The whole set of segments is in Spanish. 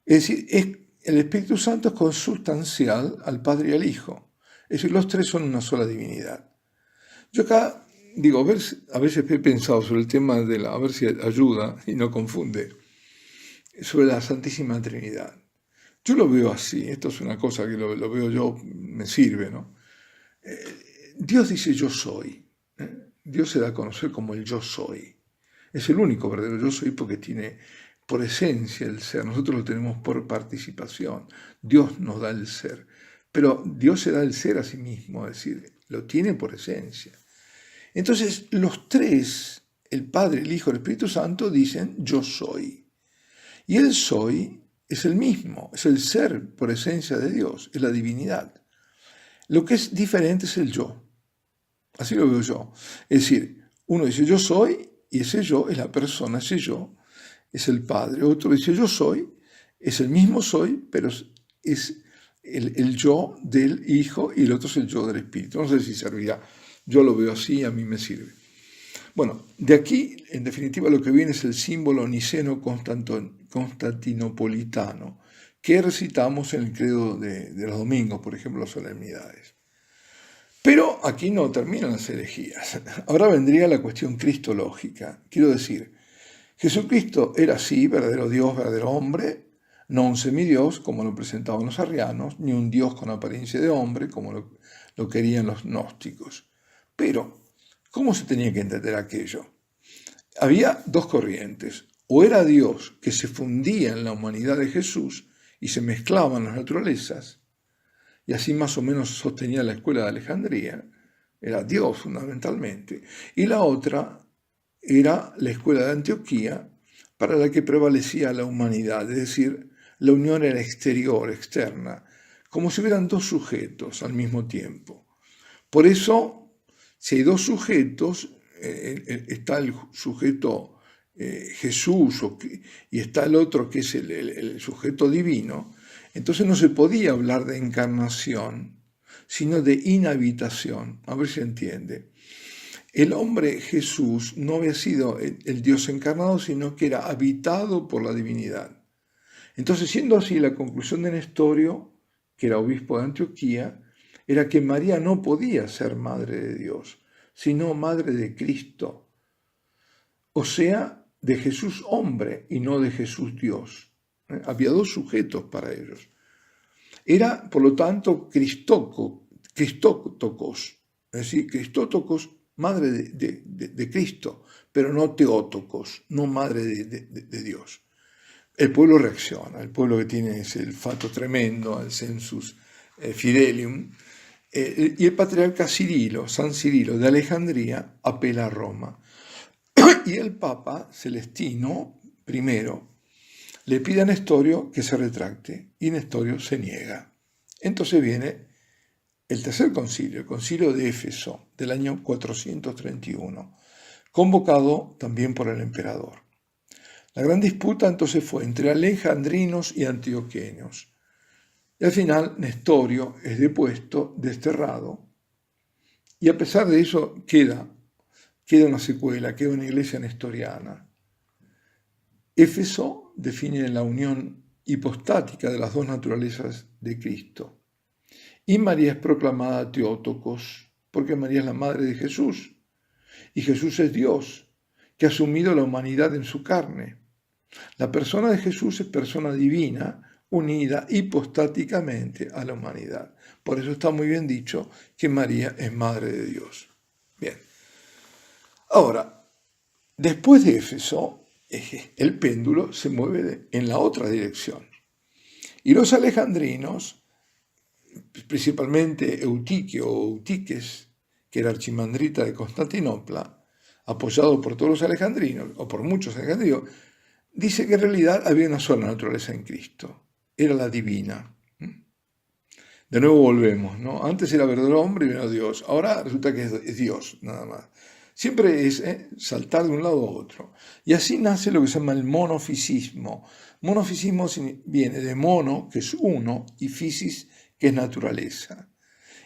Es decir, el Espíritu Santo es consustancial al Padre y al Hijo. Es decir, los tres son una sola divinidad. Yo acá digo, a veces he pensado sobre el tema a ver si ayuda y no confunde, sobre la Santísima Trinidad. Yo lo veo así, esto es una cosa que lo veo yo, me sirve, ¿no? Dios dice yo soy. Dios se da a conocer como el yo soy. Es el único verdadero yo soy porque tiene por esencia el ser. Nosotros lo tenemos por participación. Dios nos da el ser. Pero Dios se da el ser a sí mismo, es decir, lo tiene por esencia. Entonces, los tres, el Padre, el Hijo y el Espíritu Santo, dicen yo soy. Y el soy es el mismo, es el ser por esencia de Dios, es la divinidad. Lo que es diferente es el yo. Así lo veo yo. Es decir, uno dice yo soy y ese yo es la persona, ese yo es el Padre. Otro dice yo soy, es el mismo soy, pero es el yo del Hijo y el otro es el yo del Espíritu. No sé si servirá. Yo lo veo así, a mí me sirve. Bueno, de aquí, en definitiva, lo que viene es el símbolo niceno-constantinopolitano que recitamos en el credo de los domingos, por ejemplo, las solemnidades. Pero aquí no terminan las herejías. Ahora vendría la cuestión cristológica. Quiero decir, Jesucristo era sí, verdadero Dios, verdadero hombre, no un semidios, como lo presentaban los arrianos, ni un Dios con apariencia de hombre, como lo querían los gnósticos. Pero, ¿cómo se tenía que entender aquello? Había dos corrientes. O era Dios que se fundía en la humanidad de Jesús y se mezclaban las naturalezas, y así más o menos sostenía la escuela de Alejandría, era Dios fundamentalmente, y la otra era la escuela de Antioquía, para la que prevalecía la humanidad, es decir, la unión era exterior, externa, como si hubieran dos sujetos al mismo tiempo. Por eso, si hay dos sujetos, está el sujeto Jesús y está el otro que es el sujeto divino, entonces no se podía hablar de encarnación, sino de inhabitación. A ver si entiende. El hombre Jesús no había sido el Dios encarnado, sino que era habitado por la divinidad. Entonces, siendo así, la conclusión de Nestorio, que era obispo de Antioquía, era que María no podía ser madre de Dios, sino madre de Cristo, o sea, de Jesús hombre y no de Jesús Dios. Había dos sujetos para ellos. Era, por lo tanto, Cristótocos, es decir, Cristótocos, madre de Cristo, pero no Teótocos, no madre de Dios. El pueblo reacciona, el pueblo que tiene ese fato tremendo, al sensus fidelium, y el patriarca Cirilo, San Cirilo de Alejandría, apela a Roma. Y el Papa Celestino I le pide a Nestorio que se retracte, y Nestorio se niega. Entonces viene el tercer concilio, el concilio de Éfeso, del año 431, convocado también por el emperador. La gran disputa entonces fue entre alejandrinos y antioqueños. Y al final Nestorio es depuesto, desterrado, y a pesar de eso queda una secuela, queda una iglesia nestoriana. Éfeso define la unión hipostática de las dos naturalezas de Cristo. Y María es proclamada Teótocos, porque María es la madre de Jesús, y Jesús es Dios, que ha asumido la humanidad en su carne. La persona de Jesús es persona divina, unida hipostáticamente a la humanidad. Por eso está muy bien dicho que María es madre de Dios. Bien. Ahora, después de Éfeso, el péndulo se mueve en la otra dirección. Y los alejandrinos, principalmente Eutiquio o Eutiques, que era archimandrita de Constantinopla, apoyado por todos los alejandrinos, o por muchos alejandrinos, dice que en realidad había una sola naturaleza en Cristo, era la divina. De nuevo volvemos, ¿no? Antes era verdadero hombre y vino Dios, ahora resulta que es Dios, nada más. Siempre es saltar de un lado a otro. Y así nace lo que se llama el monofisismo. Monofisismo viene de mono, que es uno, y fisis, que es naturaleza.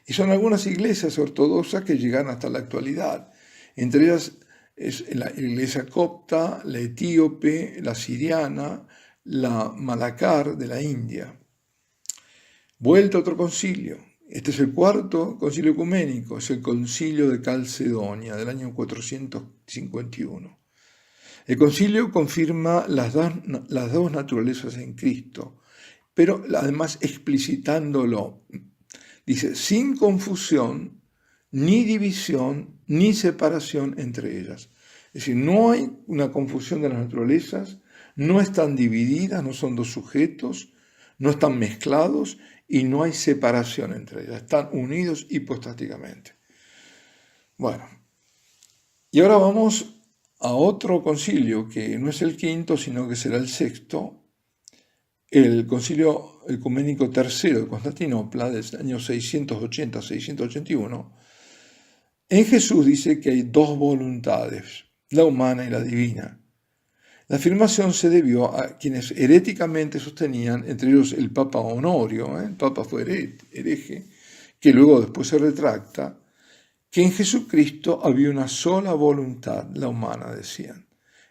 Y son algunas iglesias ortodoxas que llegan hasta la actualidad. Entre ellas es la iglesia copta, la etíope, la siriana, la Malacar de la India. Vuelta a otro concilio. Este es el cuarto concilio ecuménico, es el concilio de Calcedonia del año 451. El concilio confirma las dos naturalezas en Cristo, pero además explicitándolo. Dice, sin confusión, ni división, ni separación entre ellas. Es decir, no hay una confusión de las naturalezas, no están divididas, no son dos sujetos, no están mezclados y no hay separación entre ellas, están unidos hipostáticamente. Bueno, y ahora vamos a otro concilio que no es el quinto, sino que será el sexto, el concilio ecuménico tercero de Constantinopla, del año 680-681. En Jesús dice que hay dos voluntades, la humana y la divina. La afirmación se debió a quienes heréticamente sostenían, entre ellos el Papa Honorio, el Papa fue hereje, que luego después se retracta, que en Jesucristo había una sola voluntad, la humana, decían.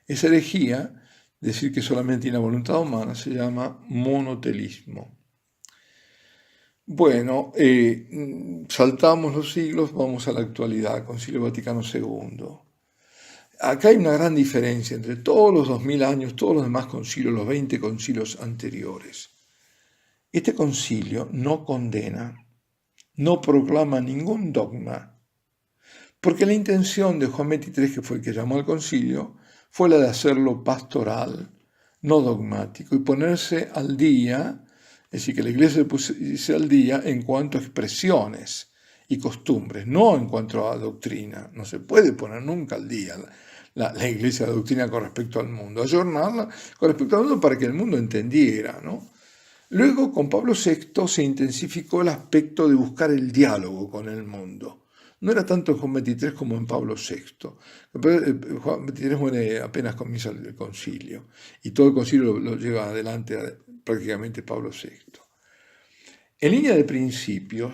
Esa herejía, decir que solamente hay una voluntad humana, se llama monotelismo. Bueno, saltamos los siglos, vamos a la actualidad, Concilio Vaticano II. Acá hay una gran diferencia entre todos los 2000 años, todos los demás concilios, los 20 concilios anteriores. Este concilio no condena, no proclama ningún dogma, porque la intención de Juan XXIII, que fue el que llamó al concilio, fue la de hacerlo pastoral, no dogmático, y ponerse al día, es decir, que la Iglesia se pusiese al día en cuanto a expresiones y costumbres, no en cuanto a doctrina. No se puede poner nunca al día la Iglesia de doctrina con respecto al mundo, ayornarla con respecto al mundo para que el mundo entendiera, ¿no? Luego, con Pablo VI se intensificó el aspecto de buscar el diálogo con el mundo. No era tanto en Juan XXIII como en Pablo VI. Juan XXIII muere apenas comienza el concilio y todo el concilio lo lleva adelante prácticamente Pablo VI. En línea de principios,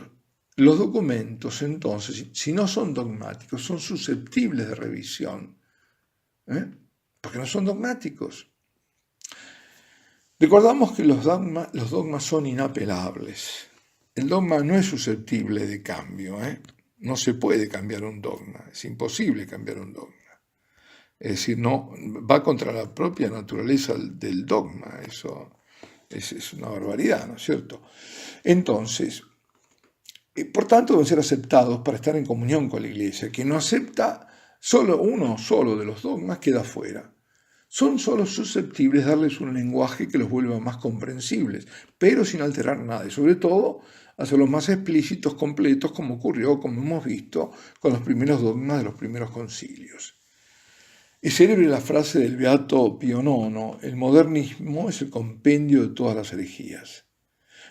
los documentos entonces, si no son dogmáticos, son susceptibles de revisión, porque no son dogmáticos. Recordamos que los dogmas son inapelables. El dogma no es susceptible de cambio, No se puede cambiar un dogma, es imposible cambiar un dogma. Es decir, no va contra la propia naturaleza del dogma, eso es una barbaridad, ¿no es cierto? Entonces, por tanto, deben ser aceptados para estar en comunión con la Iglesia. Quien no acepta uno solo de los dogmas queda fuera. Son solo susceptibles de darles un lenguaje que los vuelva más comprensibles, pero sin alterar nada, y sobre todo hacerlos más explícitos, completos, como ocurrió, como hemos visto, con los primeros dogmas de los primeros concilios. Es célebre la frase del beato Pío IX: el modernismo es el compendio de todas las herejías.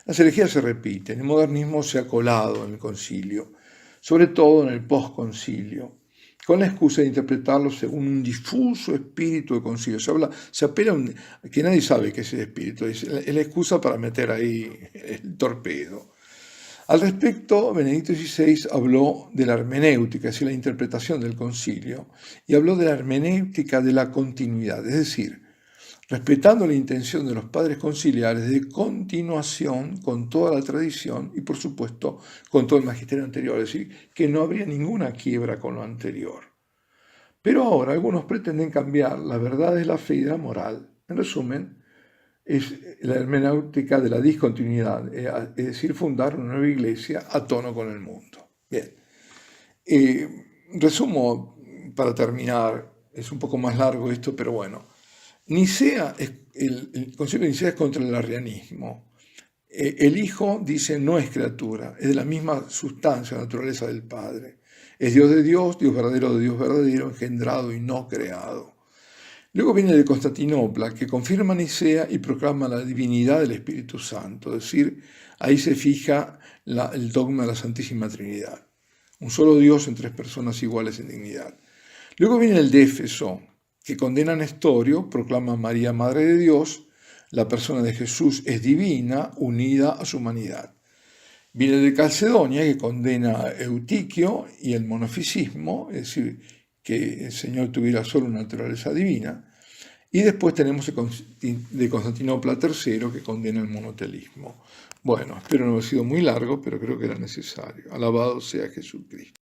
Las herejías se repiten, el modernismo se ha colado en el concilio, sobre todo en el posconcilio, con la excusa de interpretarlo según un difuso espíritu de concilio. Se apela a que nadie sabe qué es el espíritu, es la excusa para meter ahí el torpedo. Al respecto, Benedicto XVI habló de la hermenéutica, es decir, la interpretación del concilio, y habló de la hermenéutica de la continuidad, es decir, respetando la intención de los padres conciliares de continuación con toda la tradición y, por supuesto, con todo el magisterio anterior, es decir, que no habría ninguna quiebra con lo anterior. Pero ahora algunos pretenden cambiar la verdad de la fe y de la moral. En resumen, es la hermenéutica de la discontinuidad, es decir, fundar una nueva iglesia a tono con el mundo. Bien, resumo para terminar, es un poco más largo esto, pero bueno. El concilio de Nicea es contra el arrianismo. El Hijo, dice, no es criatura, es de la misma sustancia, naturaleza del Padre. Es Dios de Dios verdadero de Dios verdadero, engendrado y no creado. Luego viene de Constantinopla, que confirma Nicea y proclama la divinidad del Espíritu Santo, es decir, ahí se fija el dogma de la Santísima Trinidad. Un solo Dios en tres personas iguales en dignidad. Luego viene el de Éfeso, que condena a Nestorio, proclama a María Madre de Dios, la persona de Jesús es divina, unida a su humanidad. Viene de Calcedonia, que condena a Eutiquio y el monofisismo, es decir, que el Señor tuviera solo una naturaleza divina. Y después tenemos de Constantinopla III, que condena el monotelismo. Bueno, espero no haber sido muy largo, pero creo que era necesario. Alabado sea Jesucristo.